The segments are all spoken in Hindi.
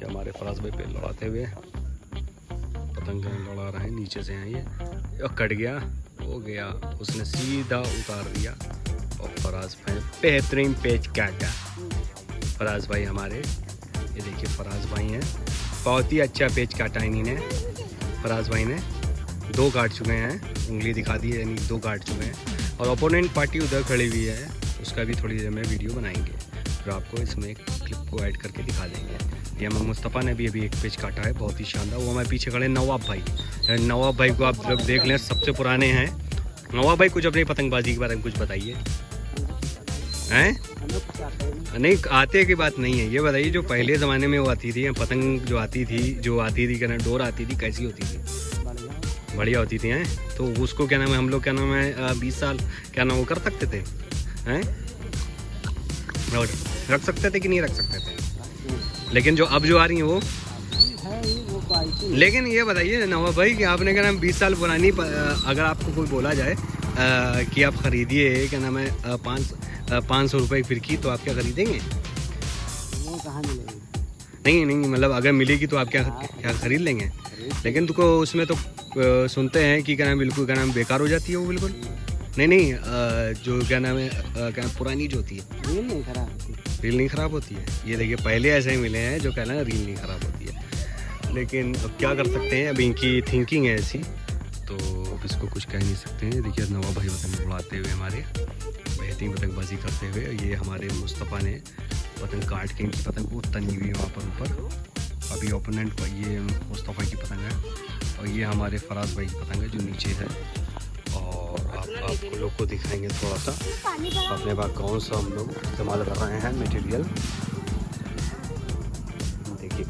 हमारे फराज भाई पेड़ लड़ाते हुए पतंग लड़ा रहे हैं। नीचे से हैं ये कट गया, हो गया, उसने सीधा उतार दिया और फराज भाई बेहतरीन पेच काटा। फराज भाई हमारे, ये देखिए फराज भाई हैं, बहुत ही अच्छा पेच काटा इन्हीं फराज भाई ने। 2 काट चुके हैं, उंगली दिखा दी है, यानी 2 काट चुके हैं। और ओपोनेंट पार्टी उधर खड़ी हुई है, उसका भी थोड़ी देर में वीडियो बनाएंगे, फिर आपको इसमें एक क्लिप को ऐड करके दिखा देंगे। ये हमें मुस्तफ़ा ने भी अभी एक पेच काटा है, बहुत ही शानदार। वो हमारे पीछे खड़े नवाब भाई। नवाब भाई को आप लोग देख लें, सबसे पुराने हैं। नवाब भाई कुछ अपनी पतंगबाजी के बारे में कुछ बताइए। हैं? नहीं, आते की बात नहीं है, ये बताइए जो पहले ज़माने में वो आती थी पतंग, जो आती थी क्या नाम, डोर आती थी, कैसी होती थी? बढ़िया होती थी हैं। तो उसको क्या नाम है, हम लोग क्या नाम है 20 साल क्या नाम वो कर सकते थे हैं, और रख सकते थे कि नहीं रख सकते थे? लेकिन जो अब जो आ रही हैं वो लेकिन ये बताइए नवाब भाई कि आपने क्या नाम 20 साल पुरानी, अगर आपको कोई बोला जाए कि आप खरीदिए क्या नाम है 500 रुपये की फिरकी, तो आप क्या खरीदेंगे? वो कहाँ मिलेगी? नहीं मतलब अगर मिलेगी तो आप क्या खरीद लेंगे? लेकिन तुमको उसमें तो सुनते हैं कि क्या नाम बिल्कुल क्या नाम बेकार हो जाती है वो बिल्कुल। नहीं जो क्या नाम है क्या पुरानी जो होती है रील नहीं खराब होती। रील नहीं ख़राब होती है। ये देखिए पहले ऐसे ही मिले हैं जो क्या ना रील नहीं ख़राब होती है, लेकिन अब क्या कर सकते हैं, अभी इनकी थिंकिंग है ऐसी, तो अब इसको कुछ कह नहीं सकते हैं। देखिए नवाब भाई पतंग उड़ाते हुए हमारे बेहतरीन पतंगबाजी करते हुए, ये हमारे मुस्तफ़ा ने पतंग काट के इनकी पतंग को तनी हुई है वहाँ पर ऊपर। अभी ओपोनेंट ये मुस्तफ़ा की पतंग है और ये हमारे फराज भाई की पतंग है जो नीचे है। और आप लोग को दिखाएंगे थोड़ा सा अपने पास कौन सा हम लोग इस्तेमाल कर रहे हैं मटेरियल। देखिए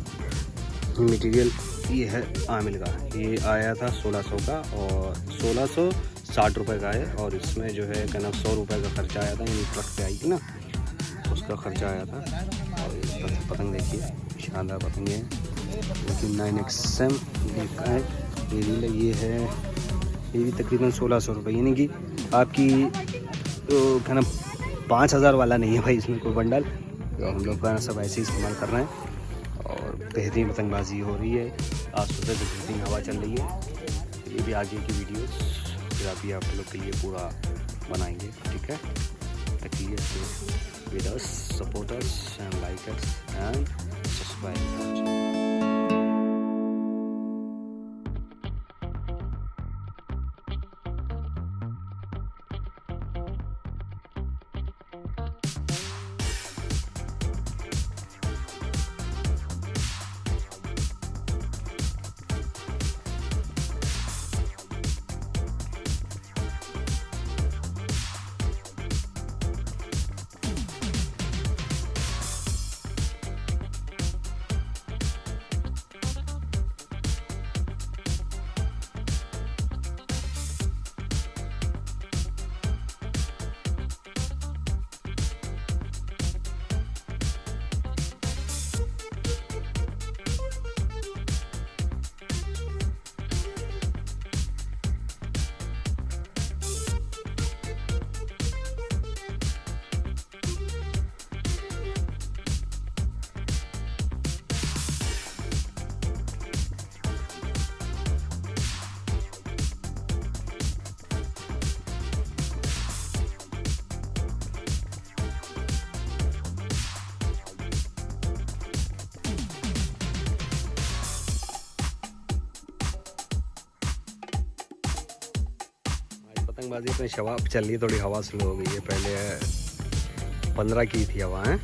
मटेरियल ये है आमिल का, ये आया था 1600 का और 1660 रुपये का है। और इसमें जो है क्या नाम 100 रुपये का खर्चा आया था, यानी ट्रक पे आई थी ना, उसका खर्चा आया था। और इस पतंग देखिए शानदार पतंग है, लेकिन 9XM का है ये है, ये भी तकरीबन 1600 रुपये, यानी कि आपकी तो क्या नाम 5000 वाला नहीं है भाई इसमें कोई बंडल। तो हम लोग का सब ऐसे ही इस्तेमाल कर रहे हैं और बेहतरीन पतंगबाजी हो रही है। आज सुबह से बेहतरीन हवा चल रही है। ये भी आगे की वीडियोस फिर अभी आप लोग के लिए पूरा बनाएंगे, ठीक है? With us, support us and like us and subscribe. पतंगबाजी अपने शवाब चल रही है, थोड़ी हवा स्लो हो गई है। पहले 15 की थी हवा है,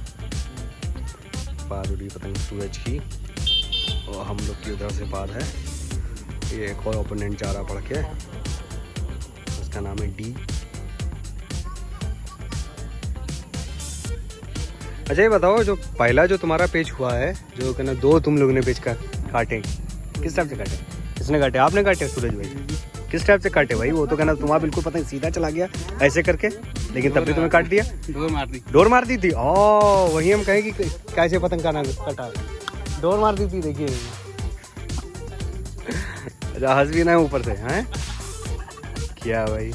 पार उड़ी पतंग सूरज की और हम लोग की उधर से पार है। ये एक और ओपोनेंट जा रहा पड़ के, उसका नाम है डी। अच्छा ये बताओ, जो पहला जो तुम्हारा पेज हुआ है, जो कहना 2 तुम लोग ने पेज का काटे, किस टाइप से काटे? किसने काटे? आपने काटे सूरज भाई? किस टाइप से काटे भाई? वो तो कहना तुम्हारा बिल्कुल पतंग सीधा चला गया ऐसे करके, लेकिन तब भी तुम्हें काट दिया। डोर मार दी थी। ओ वही हम कहें कि कैसे पतंग का ना कटा, डोर मार दी थी। देखिए हंस भी ना ऊपर से हैं क्या भाई।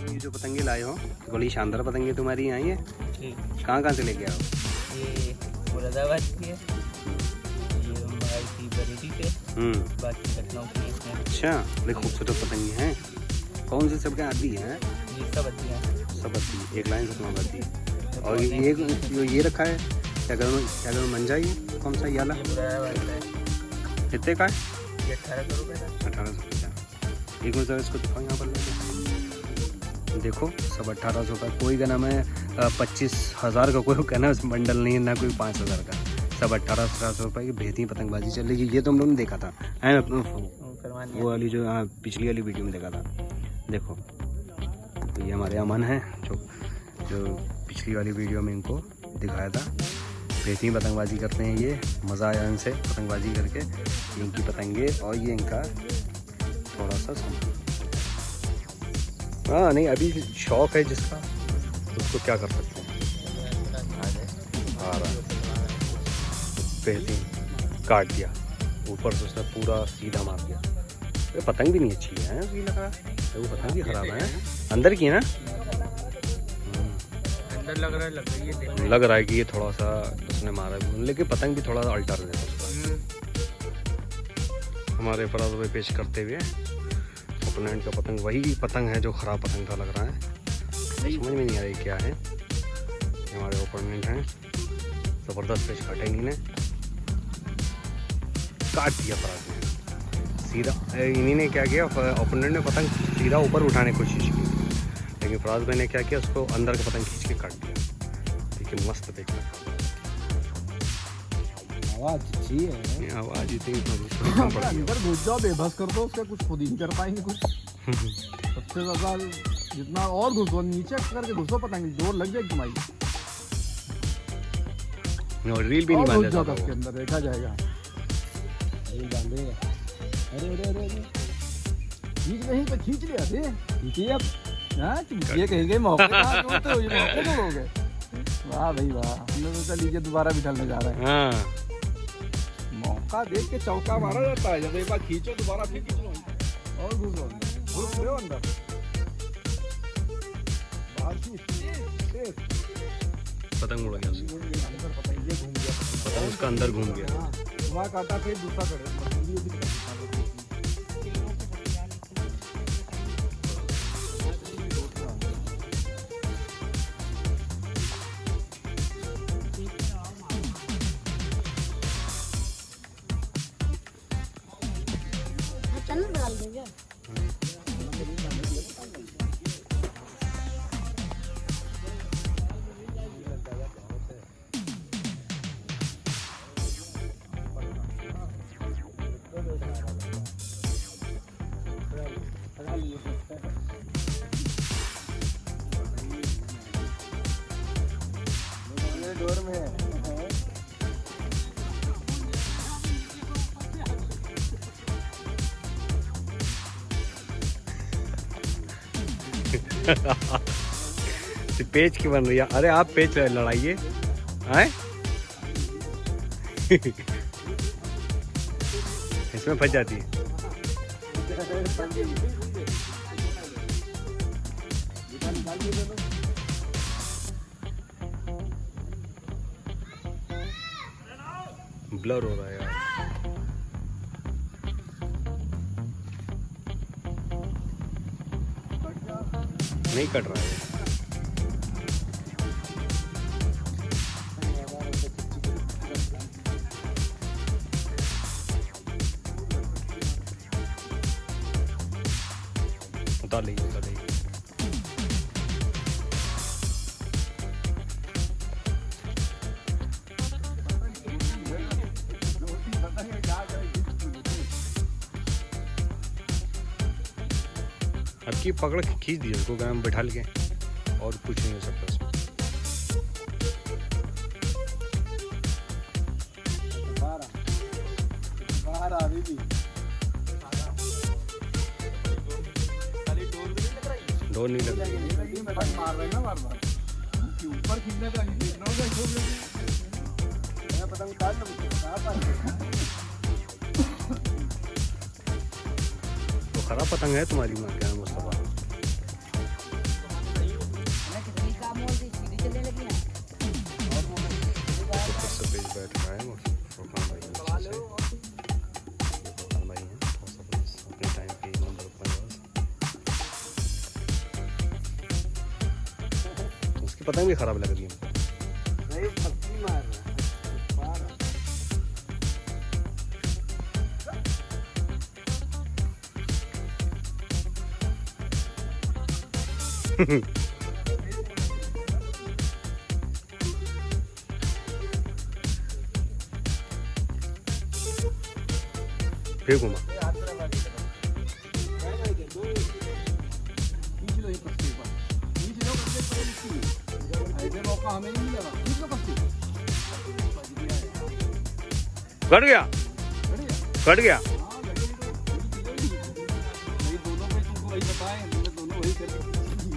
ये जो पतंगे लाए हो बड़ी शानदार पतंगे तुम्हारी यहाँ है। कहाँ से लेके आओ? ये मुरादाबाद की है, ये मुंबई की बरेली से, बाकी लखनऊ की है। अच्छा, बड़ी खूबसूरत पतंगे हैं। कौन से सबके आती हैं? ये सब अच्छी हैं। सब आती है, एक लाइन से तुम्हारी आती है। और ये रखा है क्या करो मंजा, ये कौन सा याला कितने का है? ये 1800 रुपये का। 1850। एक मिनट इसको दिखाओ यहाँ पर, देखो सब 1800 का। कोई का नाम है 25,000 का, कोई कहना बंडल नहीं है, ना कोई 5,000 का। सब 1800 रुपये की बेहतरीन पतंगबाजी चल रही है। ये तो हम लोगों ने देखा था है ना, वो वाली जो पिछली वाली वीडियो में देखा था। देखो तो ये हमारे अमन है जो पिछली वाली वीडियो में इनको दिखाया था। बेहतरीन पतंगबाजी करते हैं ये, मज़ा आया इनसे पतंगबाजी करके। इनकी पतंगे और ये इनका थोड़ा सा हाँ नहीं, अभी शौक है जिसका उसको क्या कर सकते हैं। आ रहा बेहतरीन काट दिया, ऊपर से उसने पूरा सीधा मार दिया। ये पतंग भी नहीं अच्छी है, ये लग रहा है वो पतंग भी खराब है। अंदर की है ना, अंदर लग रहा है कि ये थोड़ा सा उसने मारा है, लेकिन पतंग भी थोड़ा सा अल्टर है उसका। हमारे फराज भाई पेश करते हुए ओपोनेंट का पतंग, वही पतंग है जो खराब पतंग था लग रहा है। समझ में नहीं आ रही क्या है। हमारे ओपोनेंट हैं, ज़बरदस्त पेश काटेंगे, ने काट दिया फराज ने सीधा। इन्हीं ने क्या किया, ओपोनेंट ने पतंग सीधा ऊपर उठाने की कोशिश की, लेकिन फराज भाई ने क्या किया, उसको अंदर का पतंग खींच के काट दिया। देखिए मस्त देखा, आवाज अच्छी है, आवाज इतनी अंदर घुस जाओ, बेबस कर दो उससे, कुछ खुद ही नहीं कर पाएंगे कुछ। सबसे ज्यादा जितना और घुसो, नीचे करके घुसो, पतंग जोर लग जाएगी तुम्हारी। रील भी नहीं बांधा था उसके अंदर, देखा जाएगा। अरे खींच वहीं पे खींच लिया थे, खींचिए अब। ये कहेंगे मौके तो ये मौके तो हो गए। वाह भाई वाह, हमने सोचा लीजिए दोबारा बिठलने जा रहे हैं। हाँ, मौका देख के चौका मारा जाता है, जब एक बार खींचो दोबारा फिर खींच लो और घुसो अंदर। बाहर पतंग उड़ गया, पतंग उसका अंदर घूम गया। वहाँ काटा फिर दूसरा करे। चैनल डाल देंगे। डोर में है। पेच की बन रही है। अरे आप पेच लड़ाइए, हैं? इसमें फंस जाती है। ब्लर हो रहा है यार। नहीं कट रहा है। उतार लीजिए, उतार लीजिए। अब की पकड़ के खींच दिए उसको, गरम बैठा के, और कुछ नहीं हो सकता इसमें। बाहर आ रही थी। डोर नहीं लग रही। मार रहे हैं ना बार-बार। ऊपर खींचने पे नहीं खींचना होगा, छोड़ देंगे। मैं पता उतार लो तो खराब पतंग है तुम्हारी माँ, क्या मुस्तफा? बैठ रहा है वो फुरकान भाई नीचे से। ये फुरकान भाई हैं थोड़ा सा बस अपने टाइम के 1 नंबर बल्लेबाज। उसकी पतंग भी खराब लग रही है हमको। नहीं पत्ती मार रहा फिर घुमा मौका हमें नहीं मिला। कट गया कट गया।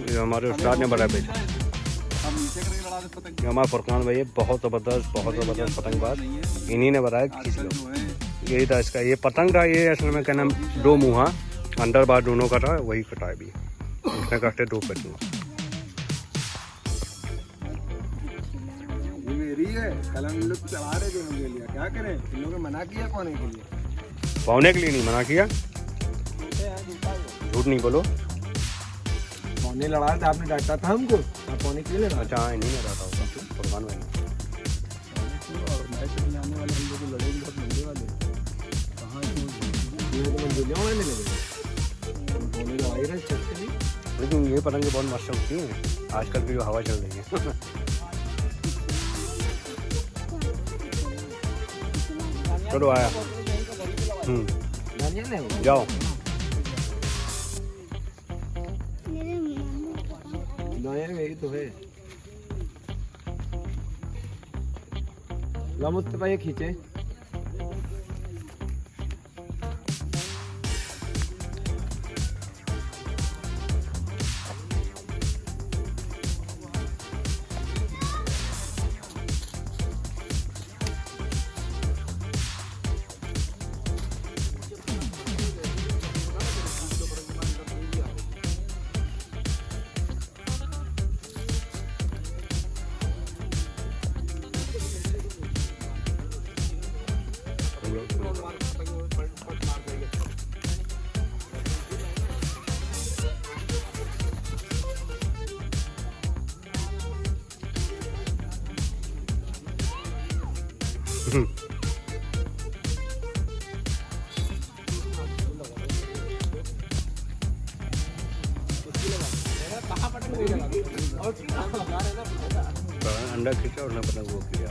ये हमारे उस्ताद ने बड़ा भेजा। ये हमारा फुरकान भाई है, बहुत ज़बरदस्त पतंगबाज। इन्हीं ने बताया खींच लो। यही था इसका, ये पतंग था ये असल में क्या नाम 2 मुँहा अंदर बाहर दोनों का था, वही कटा है भी। इसमें काटते 2 पेटियाँ। ये मेरी है, कल हम लोग चढ़ा रहे थे उनके लिए, क्या करें इन लोगों ने मना किया पाने के लिए। पौने के लिए नहीं मना किया, झूठ नहीं बोलो। पौने लड़ा था आपने, डांटा था हमको, आप पौने के लिए लड़ा। अच्छा हाँ इन्हीं ने रहा था उसका फुरकान भाई ने। और मैच में आने वाले हम लोग लड़ेंगे बहुत मंदे वाले। कहाँ ये तो मंजिलें होने लगे, पौने लड़ाई रहे चलते भी। लेकिन ये पतंगें बहुत मस्त होती हैं आजकल की जो हवा चल रही है। चलो आया। जाओ मेरी तो है। ला मुझसे ये खींचे। अंडा खींचा और ना पतंग वो किया।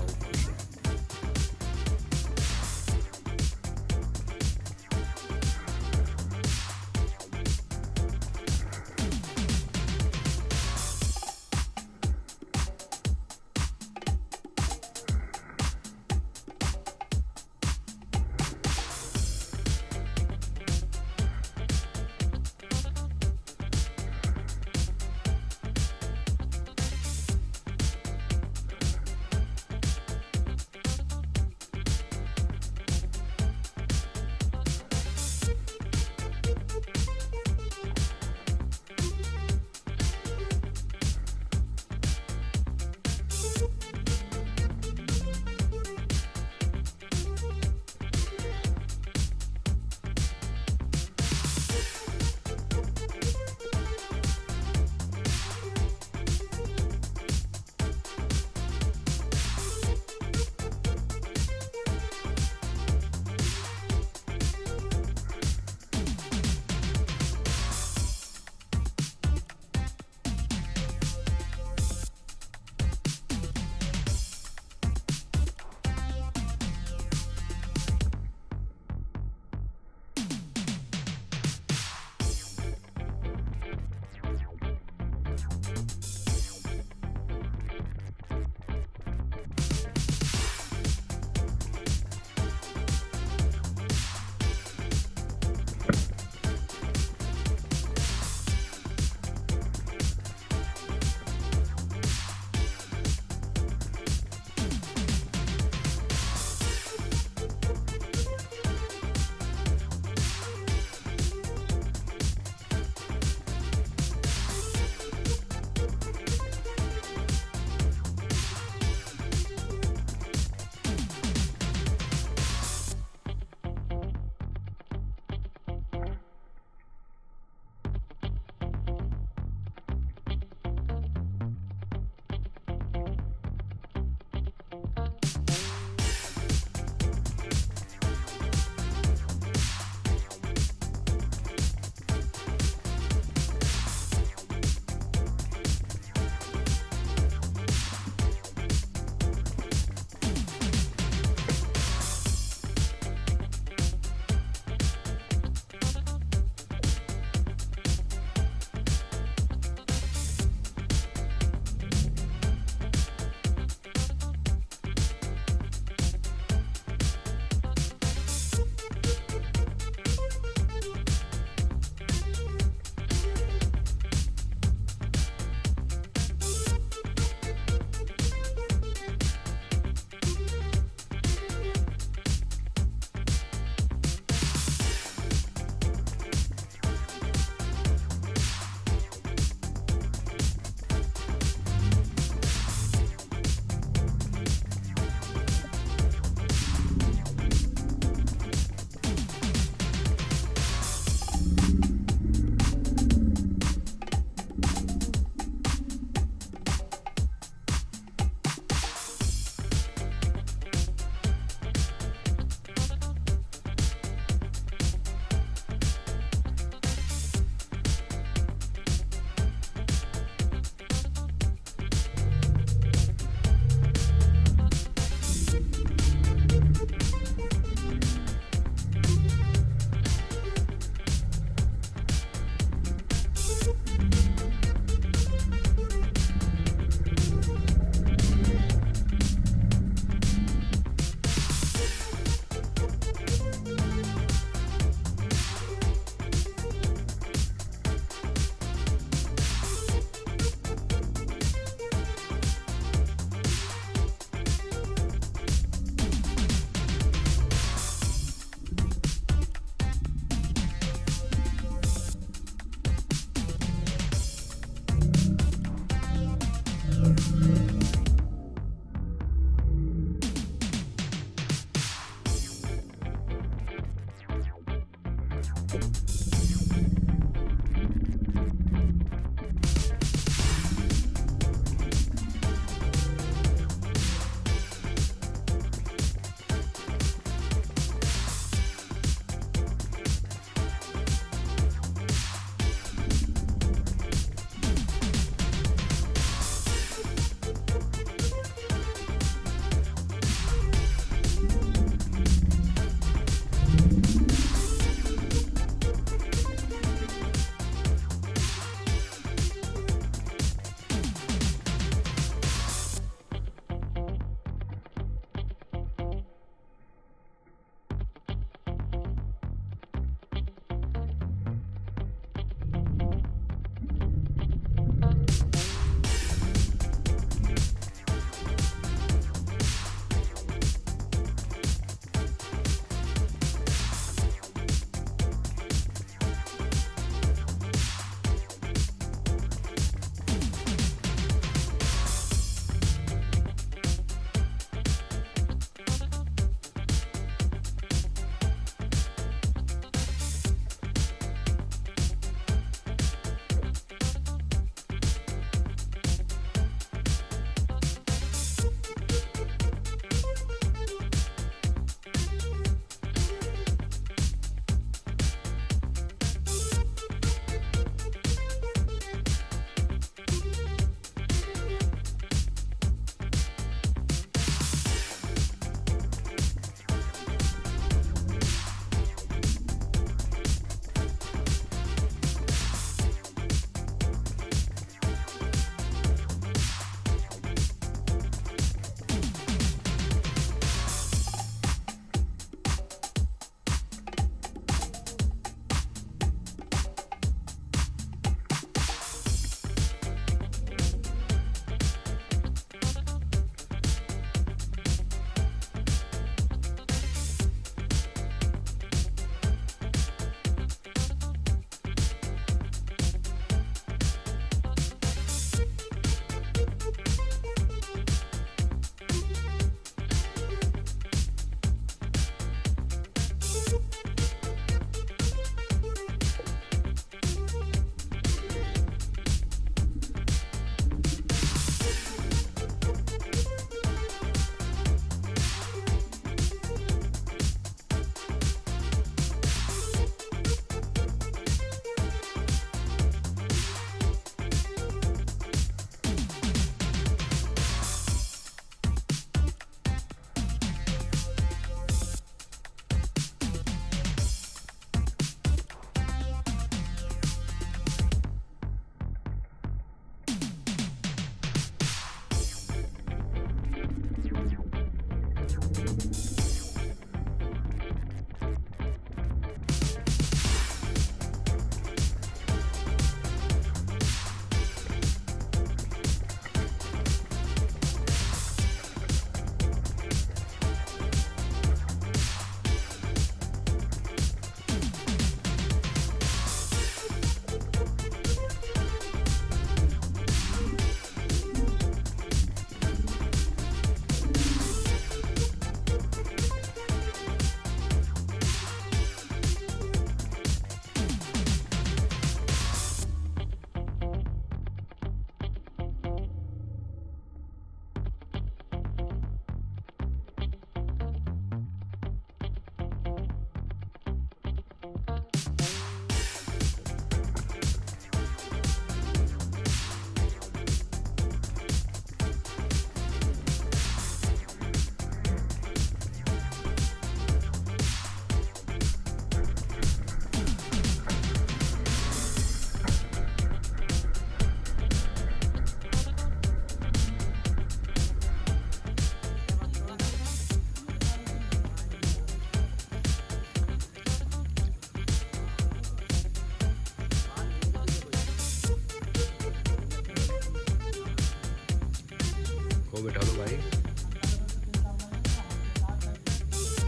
वो बैठा दो भाई,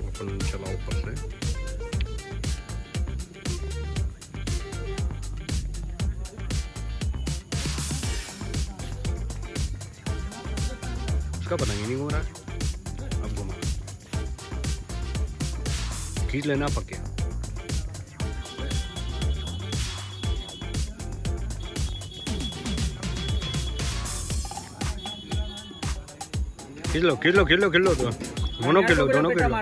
अपन चलाओ ऊपर से। उसका पतंग ही नहीं घूम रहा है, अब घुमा, खींच लेना पक्के। खींच लो खींच लो खींच लो खींच लो, दोनों खींच लो, दोनों खींच लो,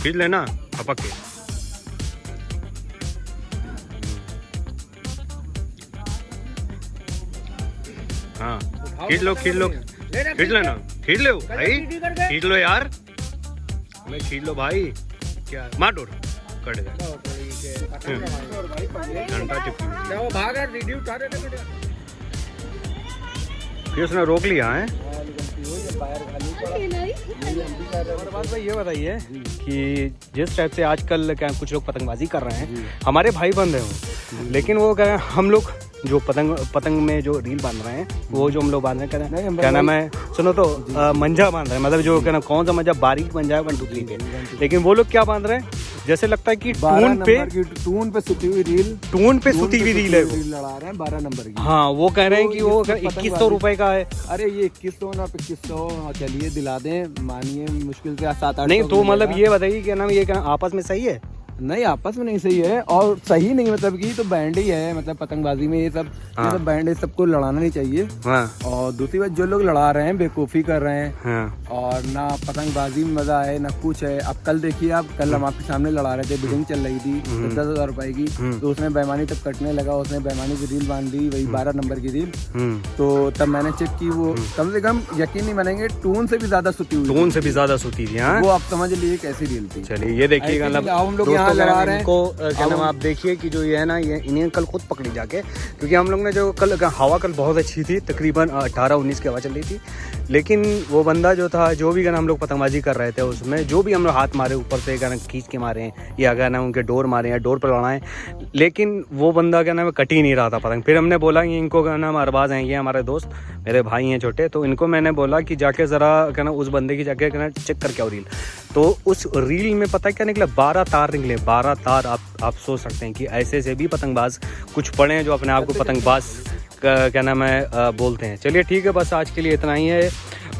खींच लेना अपक के। हाँ खींच लो खींच लो खींच लेना, खींच लो भाई, खींच लो यार, मैं खींच लो भाई, क्या मार डोर कट गया घंटा टिप्पी, फिर उसने रोक लिया है। और बात भाई ये बताइए कि जिस टाइप से आजकल क्या कुछ लोग पतंगबाजी कर रहे हैं, हमारे भाई बंद हैं, लेकिन वो क्या हम लोग जो पतंग में जो रील बांध रहे हैं, वो जो हम लोग बांध रहे हैं क्या नाम है, सुनो तो मंजा बांध रहे हैं, मतलब जो क्या नाम, कौन सा मंजा, बारीक मंजा है 1 2 3 पे, लेकिन वो लोग क्या बांध रहे हैं, जैसे लगता है कि टून पे सुती हुई रील, टून पे सुती हुई रील है, लड़ा रहे हैं 12 नंबर की। हाँ वो कह रहे हैं कि वो 2100 रुपए का है। अरे ये 2100 ना 2500, चलिए दिला दें, मानिए मुश्किल से 7-8। नहीं तो मतलब ये बताइए क्या नाम, ये क्या आपस में सही है? नहीं आपस में नहीं सही है, और सही नहीं मतलब कि तो बैंड ही है, मतलब पतंगबाजी में ये सब बैंड है, सबको लड़ाना नहीं चाहिए। हाँ। और दूसरी बात, जो लोग लड़ा रहे हैं बेवकूफ़ी कर रहे हैं। हाँ। और ना पतंगबाजी में मजा है ना कुछ है। अब कल देखिए आप, कल हम आपके सामने लड़ा रहे थे, बिडिंग चल रही थी 10,000 रुपए की, तो उसने बेईमानी तब कटने लगा, उसने बेईमानी की रील बांध दी, वही 12 नंबर की रील। तो तब मैंने चेक की, वो कम से कम यकीन नहीं मानेंगे टून से भी ज्यादा सुती हुई, टून से भी ज्यादा सुती थी। हाँ? वो आप समझ लीजिए कैसी रील थी। चलिए ये देखिए मतलब हम लोग यहाँ लड़ा रहे हैं, क्या नाम, आप देखिए कि जो ये है ना, ये इन्हें कल खुद पकड़ी जाके, क्योंकि हम लोग ने जो कल हवा कल बहुत अच्छी थी, तकरीबन 18-19 की हवा चल रही थी, लेकिन वो बंदा जो था, जो भी हम लोग पतंगबाजी कर रहे थे, उसमें जो भी हम लोग हाथ मारे ऊपर से क्या खींच के मारे हैं, या क्या नाम उनके डोर मारे हैं, डोर पर लड़ाएं, लेकिन वो बंदा क्या नाम कट ही नहीं रहा था पतंग। फिर हमने बोला कि इनको क्या नाम अरबाज हैं, ये हमारे दोस्त, मेरे भाई हैं छोटे, तो इनको मैंने बोला कि जाके ज़रा क्या ना उस बंदे की जाके क्या ना चेक करके आओ रील। तो उस रील में पता है क्या निकला, 12 तार निकले, 12 तार। आप सोच सकते हैं कि ऐसे से भी पतंगबाज कुछ पड़े हैं जो अपने आप को पतंगबाज क्या नाम है बोलते हैं। चलिए ठीक है, बस आज के लिए इतना ही है।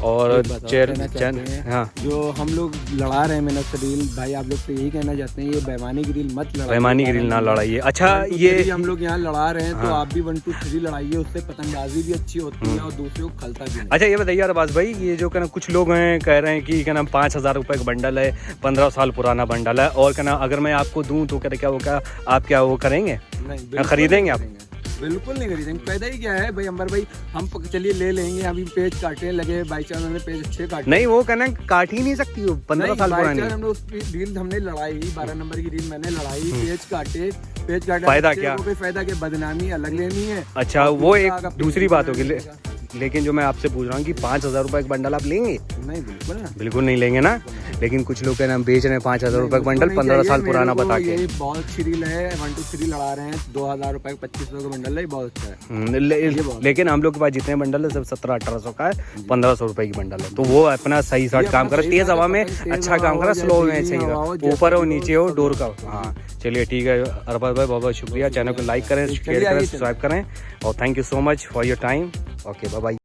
और हाँ, जो हम लोग लड़ा रहे हैं मेहनत से रील, भाई आप लोग से यही कहना चाहते हैं, ये बेईमानी की रील मत लड़ाइए, बेईमानी की रील ना लड़ाइए। अच्छा ये हम लोग यहाँ लड़ा रहे हैं, तो आप भी 1 2 3 लड़ाइए, उससे पतंगबाजी भी अच्छी होती है और दूसरों को खलता भी नहीं। अच्छा ये बताइए अरबाज भाई, ये जो क्या कुछ लोग हैं कह रहे हैं कि क्या नाम 5,000 रुपए का बंडल है, 15 साल पुराना बंडल है, और क्या नाम अगर मैं आपको दूं तो क्या वो क्या आप क्या वो करेंगे, खरीदेंगे आप? बिल्कुल नहीं खरीदेंगे, फायदा ही क्या है भाई अंबर भाई, हम चलिए ले लेंगे, अभी पेज काटने लगे, बाई चांस हमने पेज अच्छे काटे। नहीं वो कहना काट ही नहीं सकती, 15 साल पुरानी हमने उस रील हमने लड़ाई, 12 नंबर की रील मैंने लड़ाई, पेज काटे फायदा क्या, कोई फायदा क्या, बदनामी अलग लेनी है। अच्छा वो एक दूसरी बात होगी, लेकिन जो मैं आपसे पूछ रहा हूँ कि 5,000 रुपए का बंडल आप लेंगे? नहीं बिल्कुल ना, बिल्कुल नहीं लेंगे ना। लेकिन कुछ लोग कहना बेच रहे हैं 5,000 रुपए का बंडल 15 साल पुराना बता के। ये बहुत अच्छी रील है, 1 2 3 लड़ा रहे हैं, 2,000 रुपए 2500 का बंडल है, बहुत अच्छा है। लेकिन हम लोग के पास जितने बंडल है सब 1700-1800 का है, 1500 रुपए की बंडल है, तो वो अपना सही साथ काम करा, तेज हवा में अच्छा काम करा, स्लो में सही, ऊपर हो नीचे हो डोर का। हाँ चलिए ठीक है अरबाज भाई, बहुत बहुत शुक्रिया। चैनल को लाइक करें, शेयर करें, सब्सक्राइब करें, और thank you so much for your time. Okay bye bye.